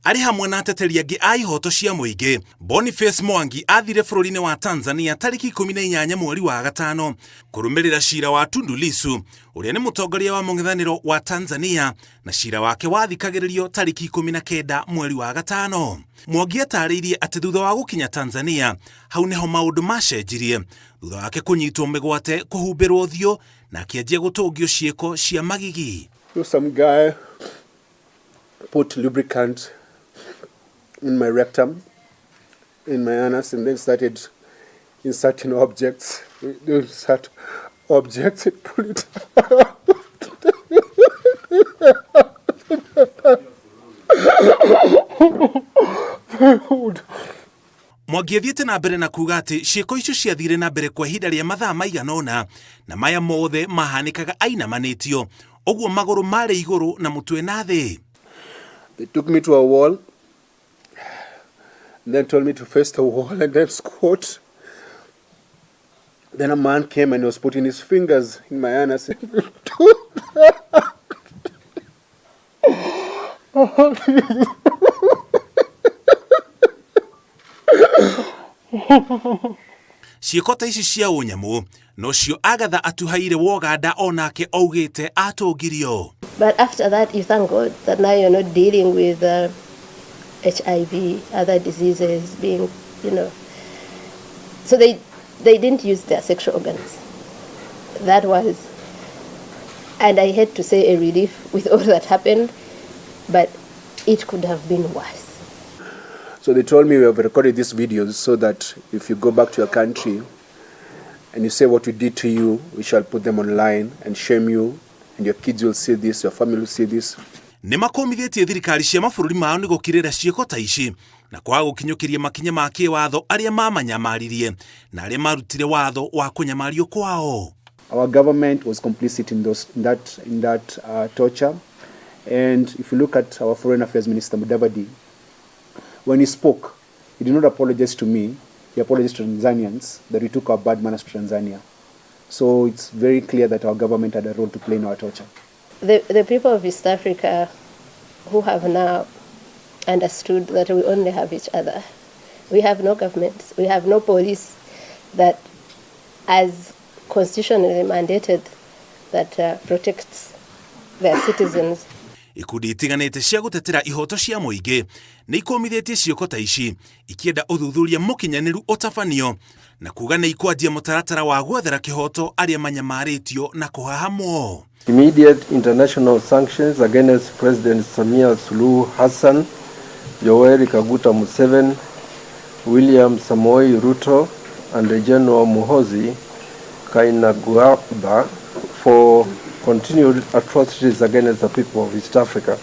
Ari hamwe na ateteri angĩ a ihooto cia mũingĩ. Boniface Mwangi athire bũrũri-inĩ wa Tanzania tarĩki 18 mweri wa gatano kũrũmĩrĩra cira wa Tundu Lissu, ũrĩa nĩ mũtongoria wa mũng'ethanĩro wa Tanzania, na cira wake wathikagĩrĩrio tarĩki 19 mweri wa gatano. Mwangi atarĩirie atĩ thutha wa gũkinya Tanzania, hau nĩho maũndũ macenjirie, thutha wake kũnyitwo mĩgwate, kũhumbĩrwo ũthiũ na akĩanjia gũtũngio ciĩko cia magigi. Some guy put lubricant in my rectum, in my anus, and then started inserting objects. They insert objects and pull it out. Mwangi athiĩte na mbere na kuga atĩ ciĩko icio ciathire na mbere kwa ihinda rĩa mathaa maigana ũna, na maya mothe mahanĩkaga ainamanĩtio, ũguo magũrũ marĩ igũrũ na mũtwe na thĩ. They took me to a wall, and then told me to face the wall and then squat. Then a man came and was putting his fingers in my anus. Ciĩko ta ici cia ũnyamũ nocio Agatha Atuhaire wa Uganda onake augĩte atũngirio. But after that, you thank God that now you're not dealing with HIV, other diseases being, So they didn't use their sexual organs. That was, and I hate to say a relief with all that happened, but it could have been worse. So they told me, we have recorded these videos so that if you go back to your country and you say what we did to you, we shall put them online and shame you, and your kids will see this, your family will see this. Nĩmakomithĩtie thirikari cia mabũrũri mao nĩ gũkirĩra ciĩko ta ici na kwaga gũkinyũkĩria makinya ma kĩwatho arĩa mamanyamaririe na arĩa marutire watho wa kũnyamario kwao. Our government was complicit in that torture, and if you look at our Foreign Affairs Minister Mudavadi, when he spoke, he did not apologize to me. He apologized to Tanzanians that we took our bad manners to Tanzania. So it's very clear that our government had a role to play in our torture. The people of East Africa who have now understood that we only have each other. We have no government. We have no police that, as constitutionally mandated, that protects their citizens. Ikundi itiganĩte cia gũtetera ihooto cia mũingĩ nĩ ikomithĩtie ciĩko ta ici ikienda ũthuthuria mũkinyanĩru ũtabanio na kuga nĩ ikwanjia mũtaratara wa gwethera kĩhooto arĩa manyamarĩtio na kũhahamwo. Immediate international sanctions against President Samia Suluhu Hassan, Yoweri Kaguta Museveni, William Samoei Ruto, and General Muhoozi Kainerugaba for continued atrocities against the people of East Africa.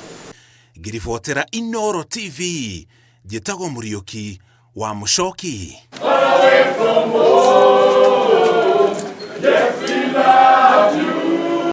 Ngiribotera Inooro TV, njĩtagwo Mũriũki wa Mũchoki.